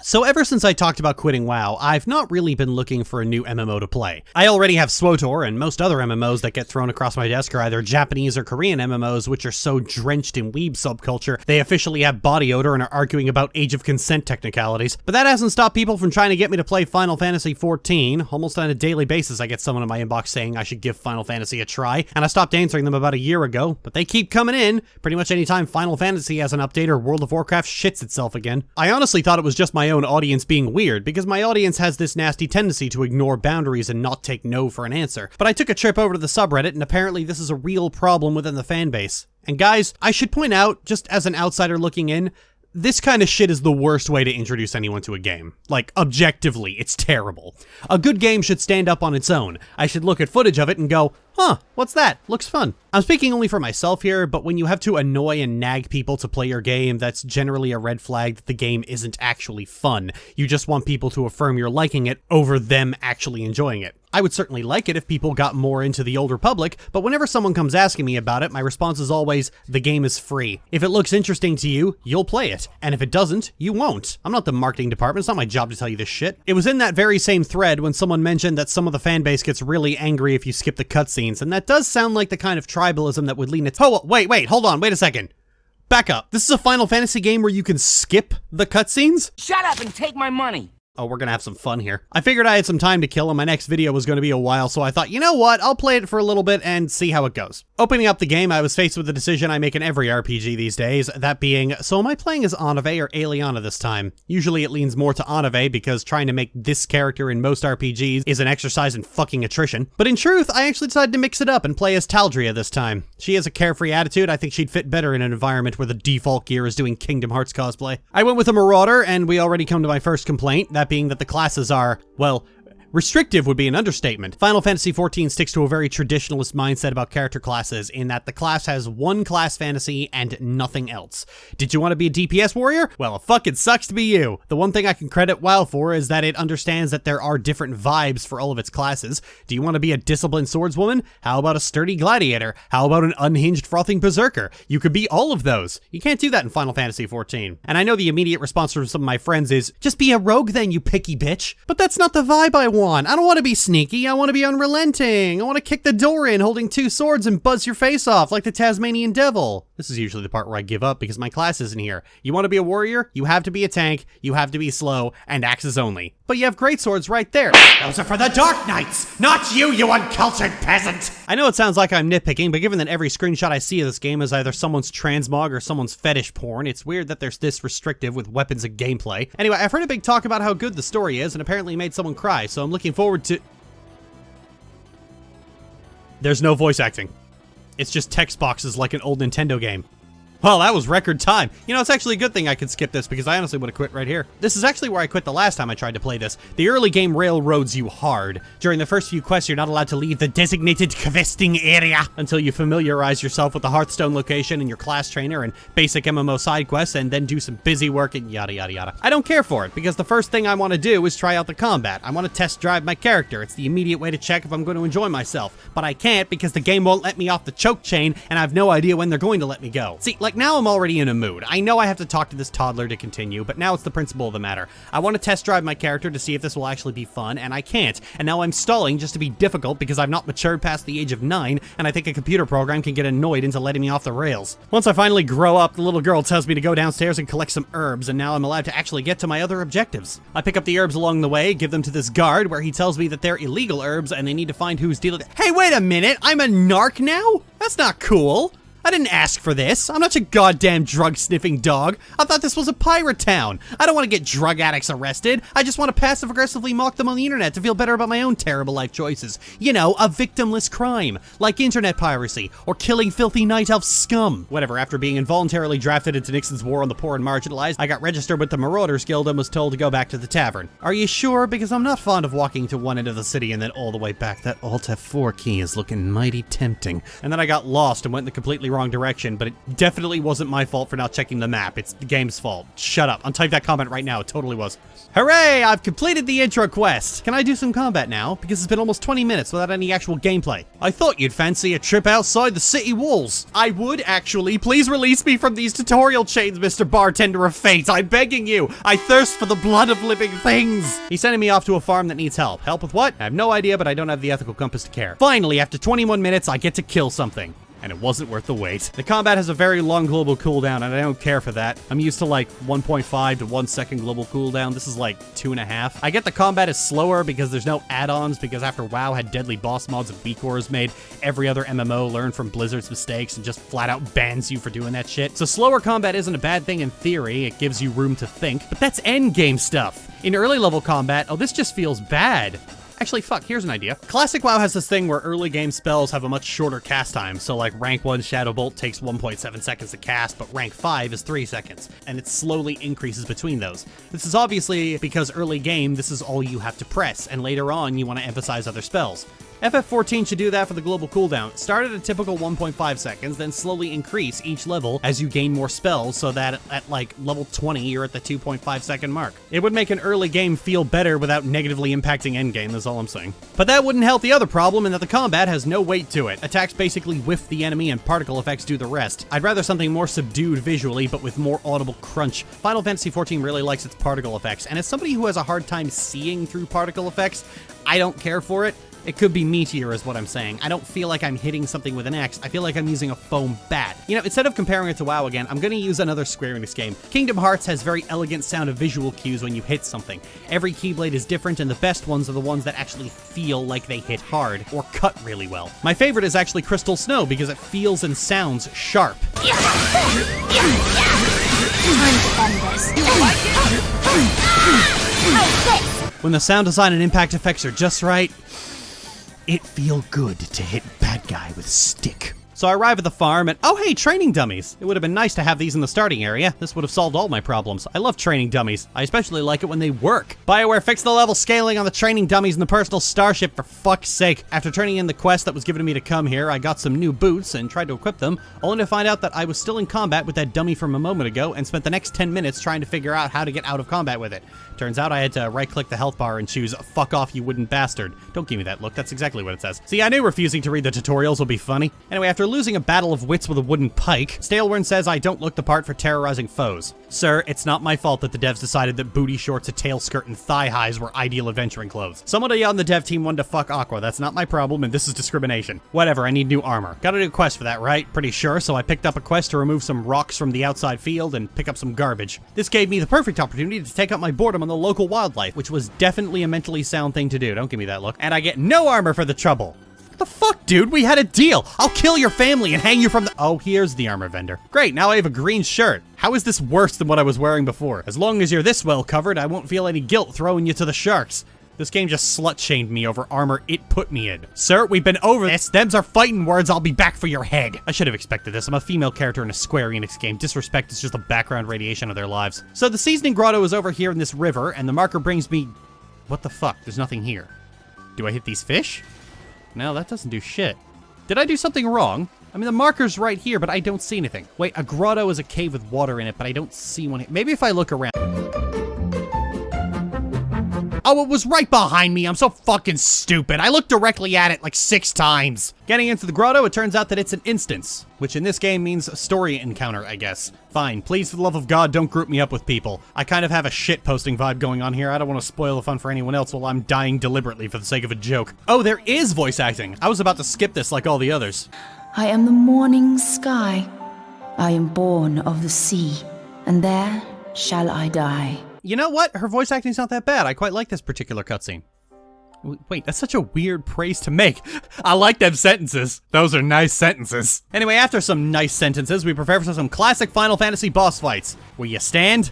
So ever since I talked about quitting WoW, I've not really been looking for a new MMO to play. I already have SWTOR, and most other MMOs that get thrown across my desk are either Japanese or Korean MMOs, which are so drenched in weeb subculture, they officially have body odor and are arguing about age of consent technicalities. But that hasn't stopped people from trying to get me to play Final Fantasy XIV. Almost on a daily basis I get someone in my inbox saying I should give Final Fantasy a try, and I stopped answering them about a year ago, but they keep coming in pretty much anytime Final Fantasy has an update or World of Warcraft shits itself again. I honestly thought it was just my own audience being weird, because my audience has this nasty tendency to ignore boundaries and not take no for an answer. But I took a trip over to the subreddit, and apparently this is a real problem within the fanbase. And guys, I should point out, just as an outsider looking in, this kind of shit is the worst way to introduce anyone to a game. Like, objectively, it's terrible. A good game should stand up on its own. I should look at footage of it and go, huh, what's that? Looks fun. I'm speaking only for myself here, but when you have to annoy and nag people to play your game, that's generally a red flag that the game isn't actually fun. You just want people to affirm you're liking it over them actually enjoying it. I would certainly like it if people got more into the Old Republic, but whenever someone comes asking me about it, my response is always, the game is free. If it looks interesting to you, you'll play it. And if it doesn't, you won't. I'm not the marketing department, it's not my job to tell you this shit. It was in that very same thread when someone mentioned that some of the fanbase gets really angry if you skip the cutscenes, and that does sound like the kind of tribalism that would lean it- Oh, wait, hold on, wait a second. Back up. This is a Final Fantasy game where you can skip the cutscenes? Shut up and take my money! Oh, we're gonna have some fun here. I figured I had some time to kill and my next video was gonna be a while, so I thought, you know what, I'll play it for a little bit and see how it goes. Opening up the game, I was faced with the decision I make in every RPG these days, that being, so am I playing as Anave or Aeliana this time? Usually it leans more to Anave because trying to make this character in most RPGs is an exercise in fucking attrition. But in truth, I actually decided to mix it up and play as Taldria this time. She has a carefree attitude, I think she'd fit better in an environment where the default gear is doing Kingdom Hearts cosplay. I went with a Marauder, and we already come to my first complaint, that being that the classes are, well, restrictive would be an understatement. Final Fantasy XIV sticks to a very traditionalist mindset about character classes in that the class has one class fantasy and nothing else. Did you want to be a DPS warrior? Well, it fucking sucks to be you. The one thing I can credit WoW for is that it understands that there are different vibes for all of its classes. Do you want to be a disciplined swordswoman? How about a sturdy gladiator? How about an unhinged frothing berserker? You could be all of those. You can't do that in Final Fantasy XIV. And I know the immediate response from some of my friends is, just be a rogue then, you picky bitch. But that's not the vibe I want. I don't want to be sneaky, I want to be unrelenting. I want to kick the door in holding two swords and buzz your face off like the Tasmanian devil. This is usually the part where I give up because my class isn't here. You want to be a warrior? You have to be a tank, you have to be slow, and axes only. But you have great swords right there. Those are for the Dark Knights, not you, you uncultured peasant! I know it sounds like I'm nitpicking, but given that every screenshot I see of this game is either someone's transmog or someone's fetish porn, it's weird that there's this restrictive with weapons and gameplay. Anyway, I've heard a big talk about how good the story is, and apparently made someone cry, so I'm looking forward to... There's no voice acting. It's just text boxes like an old Nintendo game. Well, that was record time. You know, it's actually a good thing I could skip this because I honestly would have quit right here. This is actually where I quit the last time I tried to play this. The early game railroads you hard. During the first few quests, you're not allowed to leave the designated questing area until you familiarize yourself with the Hearthstone location and your class trainer and basic MMO side quests and then do some busy work and yada yada yada. I don't care for it because the first thing I want to do is try out the combat. I want to test drive my character. It's the immediate way to check if I'm going to enjoy myself. But I can't because the game won't let me off the choke chain and I have no idea when they're going to let me go. See, like now I'm already in a mood. I know I have to talk to this toddler to continue, but now it's the principle of the matter. I want to test drive my character to see if this will actually be fun, and I can't. And now I'm stalling just to be difficult because I've not matured past the age of 9, and I think a computer program can get annoyed into letting me off the rails. Once I finally grow up, the little girl tells me to go downstairs and collect some herbs, and now I'm allowed to actually get to my other objectives. I pick up the herbs along the way, give them to this guard, where he tells me that they're illegal herbs, and they need to find who's dealing- Hey, wait a minute! I'm a narc now? That's not cool! I didn't ask for this. I'm not your goddamn drug-sniffing dog. I thought this was a pirate town. I don't want to get drug addicts arrested. I just want to passive-aggressively mock them on the internet to feel better about my own terrible life choices. You know, a victimless crime, like internet piracy, or killing filthy night elf scum. Whatever, after being involuntarily drafted into Nixon's war on the poor and marginalized, I got registered with the Marauders Guild and was told to go back to the tavern. Are you sure? Because I'm not fond of walking to one end of the city and then all the way back. That Alt F4 key is looking mighty tempting. And then I got lost and went in the completely completely wrong direction, but it definitely wasn't my fault for not checking the map. It's the game's fault. Shut up. Untype that comment right now. It totally was. Hooray! I've completed the intro quest. Can I do some combat now? Because it's been almost 20 minutes without any actual gameplay. I thought you'd fancy a trip outside the city walls. I would, actually. Please release me from these tutorial chains, Mr. Bartender of Fate. I'm begging you. I thirst for the blood of living things. He's sending me off to a farm that needs help. Help with what? I have no idea, but I don't have the ethical compass to care. Finally, after 21 minutes, I get to kill something. And it wasn't worth the wait. The combat has a very long global cooldown, and I don't care for that. I'm used to like 1.5 to 1 second global cooldown. This is like 2.5. I get the combat is slower because there's no add-ons, because after WoW had deadly boss mods and weak cores made, every other MMO learned from Blizzard's mistakes and just flat out bans you for doing that shit. So slower combat isn't a bad thing in theory. It gives you room to think, but that's endgame stuff. In early level combat, oh, this just feels bad. Actually, fuck, here's an idea. Classic WoW has this thing where early game spells have a much shorter cast time. So like rank 1 Shadow Bolt takes 1.7 seconds to cast, but rank 5 is 3 seconds. And it slowly increases between those. This is obviously because early game, this is all you have to press, and later on, you want to emphasize other spells. FF14 should do that for the global cooldown. Start at a typical 1.5 seconds, then slowly increase each level as you gain more spells, so that at like level 20, you're at the 2.5 second mark. It would make an early game feel better without negatively impacting endgame, that's all I'm saying. But that wouldn't help the other problem in that the combat has no weight to it. Attacks basically whiff the enemy and particle effects do the rest. I'd rather something more subdued visually, but with more audible crunch. Final Fantasy XIV really likes its particle effects, and as somebody who has a hard time seeing through particle effects, I don't care for it. It could be meteor is what I'm saying. I don't feel like I'm hitting something with an axe. I feel like I'm using a foam bat. You know, instead of comparing it to WoW again, I'm going to use another Square Enix game. Kingdom Hearts has very elegant sound of visual cues when you hit something. Every Keyblade is different, and the best ones are the ones that actually feel like they hit hard or cut really well. My favorite is actually Crystal Snow because it feels and sounds sharp. When the sound design and impact effects are just right, it feel good to hit bad guy with stick. So I arrive at the farm and, oh hey, training dummies. It would have been nice to have these in the starting area. This would have solved all my problems. I love training dummies. I especially like it when they work. BioWare fixed the level scaling on the training dummies in the personal starship, for fuck's sake. After turning in the quest that was given to me to come here, I got some new boots and tried to equip them, only to find out that I was still in combat with that dummy from a moment ago and spent the next 10 minutes trying to figure out how to get out of combat with it. Turns out I had to right-click the health bar and choose fuck off you wooden bastard. Don't give me that look, that's exactly what it says. See, I knew refusing to read the tutorials would be funny. Anyway, after losing a battle of wits with a wooden pike, Stalewern says I don't look the part for terrorizing foes. Sir, it's not my fault that the devs decided that booty shorts, a tail skirt, and thigh highs were ideal adventuring clothes. Somebody on the dev team wanted to fuck Aqua, that's not my problem, and this is discrimination. Whatever, I need new armor. Got a new quest for that, right? Pretty sure, so I picked up a quest to remove some rocks from the outside field and pick up some garbage. This gave me the perfect opportunity to take out my boredom on the local wildlife, which was definitely a mentally sound thing to do, don't give me that look. And I get no armor for the trouble. What the fuck, dude? We had a deal. I'll kill your family and hang you from the— Oh, here's the armor vendor. Great, now I have a green shirt. How is this worse than what I was wearing before? As long as you're this well covered, I won't feel any guilt throwing you to the sharks. This game just slut-shamed me over armor it put me in. Sir, we've been over this. Them's are fighting words. I'll be back for your head. I should have expected this. I'm a female character in a Square Enix game. Disrespect is just a background radiation of their lives. So the seasoning grotto is over here in this river, and the marker brings me— What the fuck? There's nothing here. Do I hit these fish? No, that doesn't do shit. Did I do something wrong? I mean, the marker's right here, but I don't see anything. Wait, a grotto is a cave with water in it, but I don't see one. Maybe if I look around. Oh, it was right behind me. I'm so fucking stupid. I looked directly at it like 6 times. Getting into the grotto, it turns out that it's an instance, which in this game means a story encounter, I guess. Fine, please, for the love of God, don't group me up with people. I kind of have a shit-posting vibe going on here. I don't want to spoil the fun for anyone else while I'm dying deliberately for the sake of a joke. Oh, there is voice acting. I was about to skip this like all the others. I am the morning sky. I am born of the sea, and there shall I die. You know what? Her voice acting's not that bad. I quite like this particular cutscene. Wait, that's such a weird praise to make. I like them sentences. Those are nice sentences. Anyway, after some nice sentences, we prepare for some classic Final Fantasy boss fights, where you stand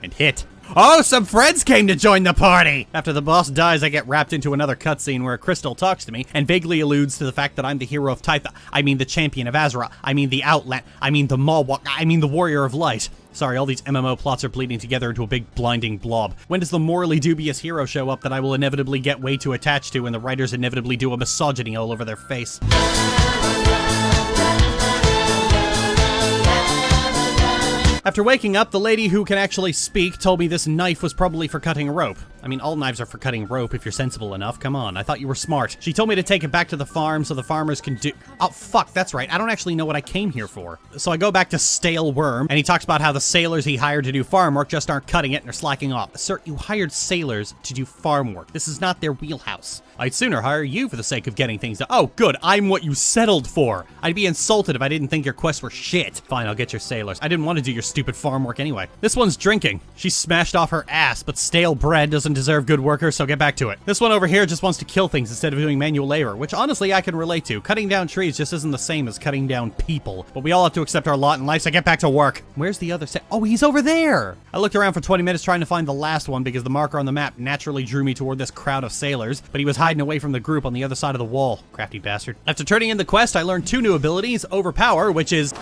and hit. Oh, some friends came to join the party! After the boss dies, I get wrapped into another cutscene where Crystal talks to me and vaguely alludes to the fact that I'm the hero of Tytha. I mean the champion of Azura. I mean the Outland. I mean the Mawwalk. I mean the warrior of light. Sorry, all these MMO plots are bleeding together into a big blinding blob. When does the morally dubious hero show up that I will inevitably get way too attached to and the writers inevitably do a misogyny all over their face? After waking up, the lady who can actually speak told me this knife was probably for cutting rope. I mean, all knives are for cutting rope if you're sensible enough. Come on, I thought you were smart. She told me to take it back to the farm so the farmers can do— Oh, fuck, that's right. I don't actually know what I came here for. So I go back to Stale Worm, and he talks about how the sailors he hired to do farm work just aren't cutting it and are slacking off. Sir, you hired sailors to do farm work. This is not their wheelhouse. I'd sooner hire you for the sake of getting things done. Oh, good, I'm what you settled for. I'd be insulted if I didn't think your quests were shit. Fine, I'll get your sailors. I didn't want to do your stupid farm work anyway. This one's drinking. She smashed off her ass, but stale bread doesn't deserve good workers, so get back to it. This one over here just wants to kill things instead of doing manual labor, which honestly I can relate to. Cutting down trees just isn't the same as cutting down people, but we all have to accept our lot in life, so get back to work. Where's the other Oh, he's over there! I looked around for 20 minutes trying to find the last one because the marker on the map naturally drew me toward this crowd of sailors, but he was hiding away from the group on the other side of the wall. Crafty bastard. After turning in the quest, I learned 2 new abilities. Overpower, which is—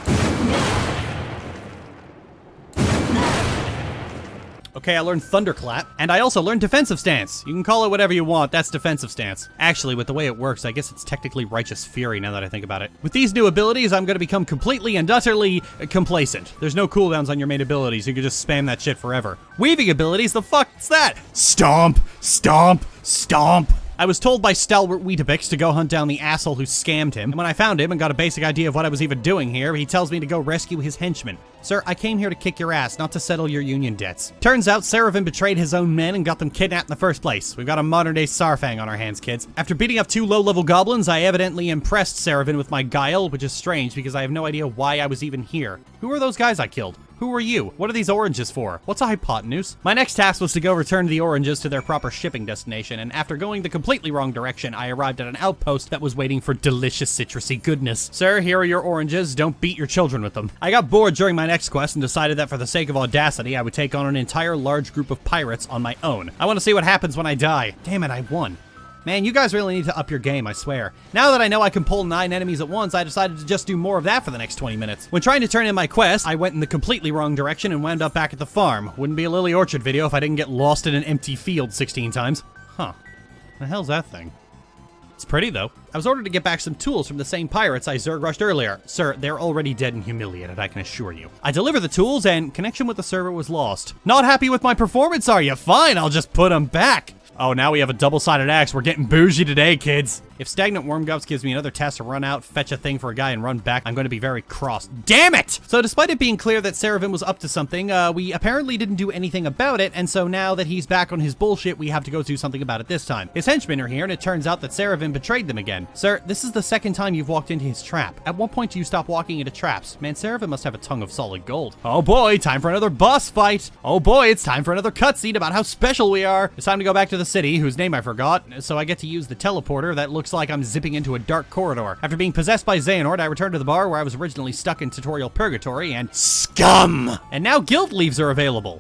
Okay, I learned Thunderclap, and I also learned Defensive Stance. You can call it whatever you want, that's Defensive Stance. Actually, with the way it works, I guess it's technically Righteous Fury now that I think about it. With these new abilities, I'm gonna become completely and utterly complacent. There's no cooldowns on your main abilities, you can just spam that shit forever. Weaving abilities, the fuck's that? Stomp! Stomp! Stomp! I was told by Stalwart Weetabix to go hunt down the asshole who scammed him, and when I found him and got a basic idea of what I was even doing here, he tells me to go rescue his henchman. Sir, I came here to kick your ass, not to settle your union debts. Turns out Seraphim betrayed his own men and got them kidnapped in the first place. We've got a modern-day Sarfang on our hands, kids. After beating up 2 low-level goblins, I evidently impressed Seraphim with my guile, which is strange because I have no idea why I was even here. Who are those guys I killed? Who are you? What are these oranges for? What's a hypotenuse? My next task was to go return the oranges to their proper shipping destination, and after going the completely wrong direction, I arrived at an outpost that was waiting for delicious citrusy goodness. Sir, here are your oranges. Don't beat your children with them. I got bored during my next quest and decided that for the sake of audacity, I would take on an entire large group of pirates on my own. I want to see what happens when I die. Damn it, I won. Man, you guys really need to up your game, I swear. Now that I know I can pull 9 enemies at once, I decided to just do more of that for the next 20 minutes. When trying to turn in my quest, I went in the completely wrong direction and wound up back at the farm. Wouldn't be a Lily Orchard video if I didn't get lost in an empty field 16 times. Huh. The hell's that thing? It's pretty, though. I was ordered to get back some tools from the same pirates I Zerg rushed earlier. Sir, they're already dead and humiliated, I can assure you. I delivered the tools, and connection with the server was lost. Not happy with my performance, are you? Fine, I'll just put them back. Oh, now we have a double-sided axe. We're getting bougie today, kids. If Stagnant Wormguts gives me another task to run out, fetch a thing for a guy, and run back, I'm going to be very cross. Damn it! So despite it being clear that Seraphim was up to something, we apparently didn't do anything about it, and so now that he's back on his bullshit, we have to go do something about it this time. His henchmen are here, and it turns out that Seraphim betrayed them again. Sir, this is the 2nd time you've walked into his trap. At what point do you stop walking into traps? Man, Seraphim must have a tongue of solid gold. Oh boy, time for another boss fight! Oh boy, it's time for another cutscene about how special we are! It's time to go back to the city, whose name I forgot, so I get to use the teleporter that looks like I'm zipping into a dark corridor. After being possessed by Xehanort, I returned to the bar where I was originally stuck in tutorial purgatory and— Scum! And now guild leaves are available.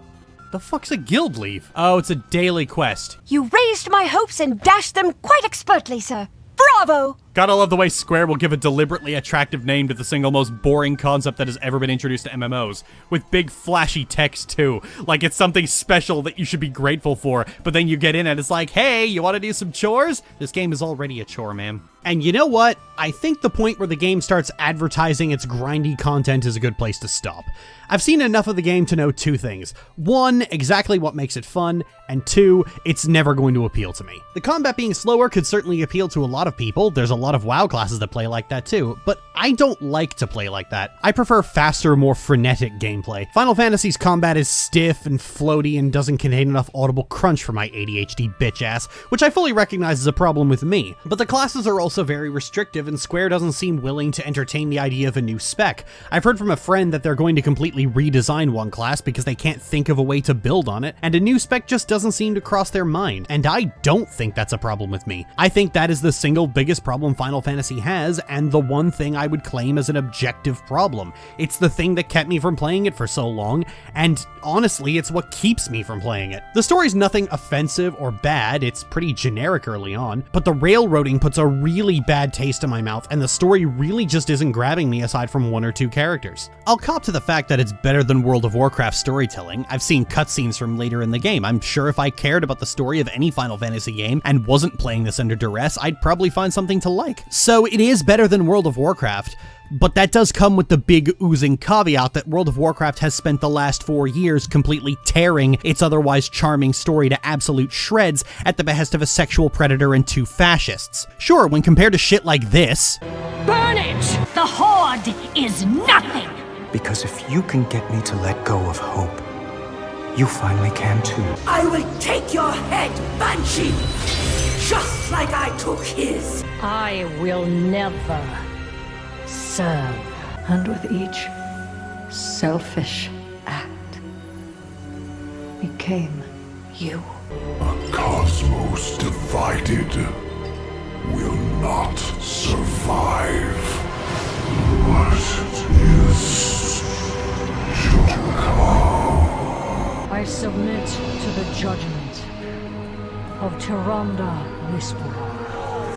The fuck's a guild leave? Oh, it's a daily quest. You raised my hopes and dashed them quite expertly, sir. Bravo! Gotta love the way Square will give a deliberately attractive name to the single most boring concept that has ever been introduced to MMOs. With big flashy text too. Like it's something special that you should be grateful for, but then you get in and it's like, hey, you wanna do some chores? This game is already a chore, man. And you know what? I think the point where the game starts advertising its grindy content is a good place to stop. I've seen enough of the game to know 2 things. 1, exactly what makes it fun, and 2, it's never going to appeal to me. The combat being slower could certainly appeal to a lot of people. There's a lot of WoW classes that play like that too, but I don't like to play like that. I prefer faster, more frenetic gameplay. Final Fantasy's combat is stiff and floaty and doesn't contain enough audible crunch for my ADHD bitch ass, which I fully recognize is a problem with me. But the classes are also very restrictive, and Square doesn't seem willing to entertain the idea of a new spec. I've heard from a friend that they're going to completely redesign one class because they can't think of a way to build on it, and a new spec just doesn't seem to cross their mind, and I don't think that's a problem with me. I think that is the single biggest problem Final Fantasy has, and the one thing I would claim as an objective problem. It's the thing that kept me from playing it for so long, and honestly, it's what keeps me from playing it. The story's nothing offensive or bad, it's pretty generic early on, but the railroading puts a really bad taste in my mouth, and the story really just isn't grabbing me aside from 1 or 2 characters. I'll cop to the fact that it's better than World of Warcraft storytelling. I've seen cutscenes from later in the game. I'm sure if I cared about the story of any Final Fantasy game and wasn't playing this under duress, I'd probably find something to like. So it is better than World of Warcraft, But that does come with the big oozing caveat that World of Warcraft has spent the last 4 years completely tearing its otherwise charming story to absolute shreds at the behest of a sexual predator and 2 fascists. Sure, when compared to shit like this... Burnage! The Horde is nothing! Because if you can get me to let go of hope, you finally can too. I will take your head, Banshee! Just like I took his! I will never serve. And with each selfish act became you. A cosmos divided will not survive. What is to come? I submit to the judgment of Tyrande Whisperer.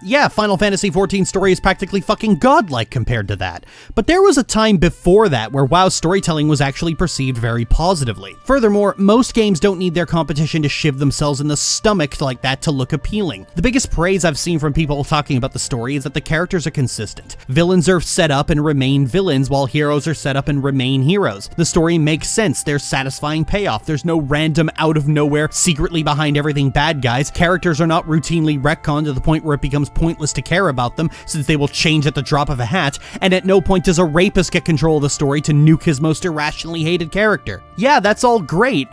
Yeah, Final Fantasy XIV story is practically fucking godlike compared to that. But there was a time before that where WoW's storytelling was actually perceived very positively. Furthermore, most games don't need their competition to shiv themselves in the stomach like that to look appealing. The biggest praise I've seen from people talking about the story is that the characters are consistent. Villains are set up and remain villains, while heroes are set up and remain heroes. The story makes sense, there's satisfying payoff, there's no random out-of-nowhere, secretly behind everything bad guys, characters are not routinely retconned to the point where it becomes pointless to care about them, since they will change at the drop of a hat, and at no point does a rapist get control of the story to nuke his most irrationally hated character. Yeah, that's all great,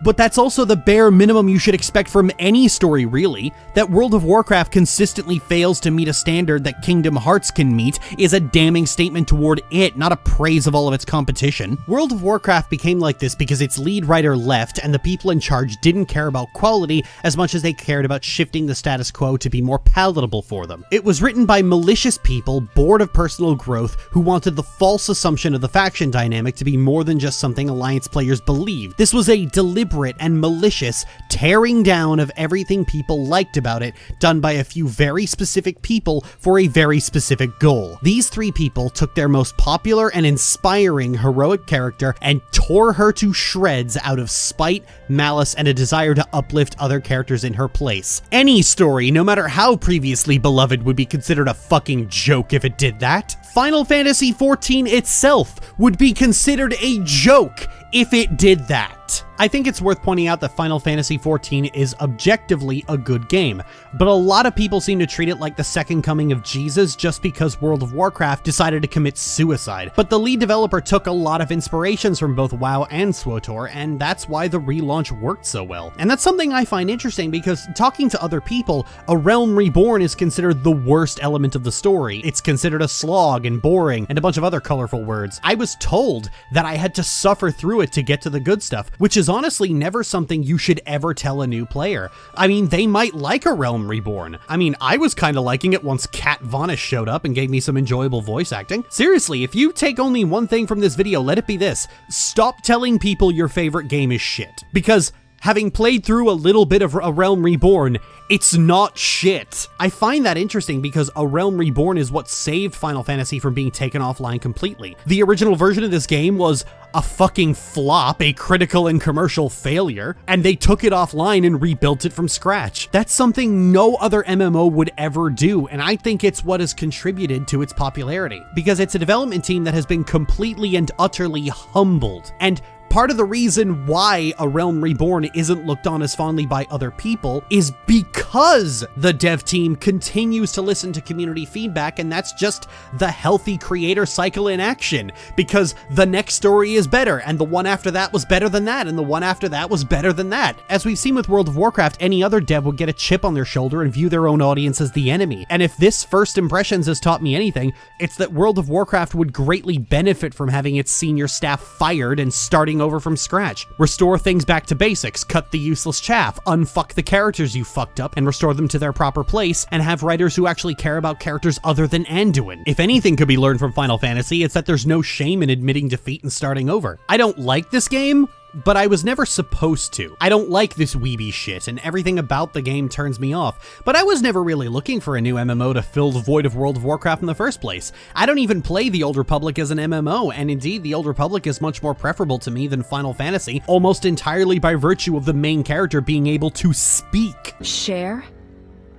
but that's also the bare minimum you should expect from any story, really. That World of Warcraft consistently fails to meet a standard that Kingdom Hearts can meet is a damning statement toward it, not a praise of all of its competition. World of Warcraft became like this because its lead writer left and the people in charge didn't care about quality as much as they cared about shifting the status quo to be more palatable for them. It was written by malicious people bored of personal growth who wanted the false assumption of the faction dynamic to be more than just something Alliance players believed. This was a deliberate and malicious tearing down of everything people liked about it, done by a few very specific people for a very specific goal. These 3 people took their most popular and inspiring heroic character and tore her to shreds out of spite, malice, and a desire to uplift other characters in her place. Any story, no matter how previously beloved, would be considered a fucking joke if it did that. Final Fantasy XIV itself would be considered a joke if it did that. I think it's worth pointing out that Final Fantasy XIV is objectively a good game, but a lot of people seem to treat it like the second coming of Jesus just because World of Warcraft decided to commit suicide. But the lead developer took a lot of inspirations from both WoW and SWTOR, and that's why the relaunch worked so well. And that's something I find interesting because talking to other people, A Realm Reborn is considered the worst element of the story. It's considered a slog and boring and a bunch of other colorful words. I was told that I had to suffer through it to get to the good stuff, which is honestly never something you should ever tell a new player. I mean, they might like A Realm Reborn. I mean, I was kind of liking it once Kat Vonish showed up and gave me some enjoyable voice acting. Seriously, if you take only one thing from this video, let it be this: stop telling people your favorite game is shit. Because having played through a little bit of A Realm Reborn, it's not shit. I find that interesting because A Realm Reborn is what saved Final Fantasy from being taken offline completely. The original version of this game was a fucking flop, a critical and commercial failure, and they took it offline and rebuilt it from scratch. That's something no other MMO would ever do, and I think it's what has contributed to its popularity, because it's a development team that has been completely and utterly humbled. And part of the reason why A Realm Reborn isn't looked on as fondly by other people is because the dev team continues to listen to community feedback, and that's just the healthy creator cycle in action, because the next story is better, and the one after that was better than that, and the one after that was better than that. As we've seen with World of Warcraft, any other dev would get a chip on their shoulder and view their own audience as the enemy. And if this first impressions has taught me anything, it's that World of Warcraft would greatly benefit from having its senior staff fired and starting over from scratch. Restore things back to basics, cut the useless chaff, unfuck the characters you fucked up and restore them to their proper place, and have writers who actually care about characters other than Anduin. If anything could be learned from Final Fantasy, it's that there's no shame in admitting defeat and starting over. I don't like this game, but I was never supposed to. I don't like this weeby shit, and everything about the game turns me off, but I was never really looking for a new MMO to fill the void of World of Warcraft in the first place. I don't even play the Old Republic as an MMO, and indeed the Old Republic is much more preferable to me than Final Fantasy, almost entirely by virtue of the main character being able to speak. Share?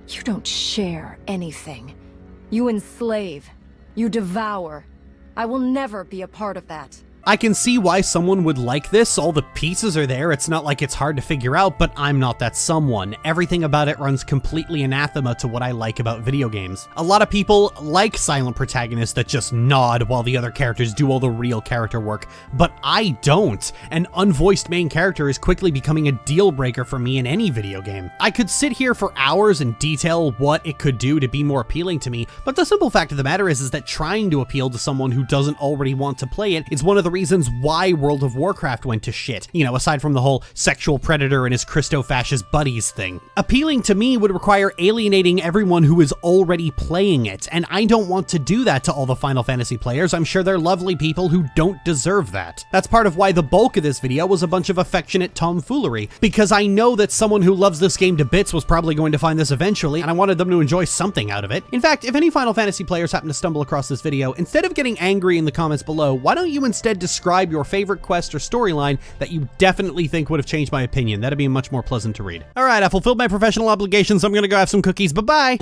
You don't share anything. You enslave. You devour. I will never be a part of that. I can see why someone would like this. All the pieces are there. It's not like it's hard to figure out, but I'm not that someone. Everything about it runs completely anathema to what I like about video games. A lot of people like silent protagonists that just nod while the other characters do all the real character work, but I don't. An unvoiced main character is quickly becoming a deal breaker for me in any video game. I could sit here for hours and detail what it could do to be more appealing to me, but the simple fact of the matter is that trying to appeal to someone who doesn't already want to play it is one of the reasons why World of Warcraft went to shit. You know, aside from the whole sexual predator and his Christo-fascist buddies thing. Appealing to me would require alienating everyone who is already playing it, and I don't want to do that to all the Final Fantasy players. I'm sure they're lovely people who don't deserve that. That's part of why the bulk of this video was a bunch of affectionate tomfoolery, because I know that someone who loves this game to bits was probably going to find this eventually, and I wanted them to enjoy something out of it. In fact, if any Final Fantasy players happen to stumble across this video, instead of getting angry in the comments below, why don't you instead describe your favorite quest or storyline that you definitely think would have changed my opinion? That'd be much more pleasant to read. All right, I fulfilled my professional obligations, so I'm gonna go have some cookies. Bye-bye!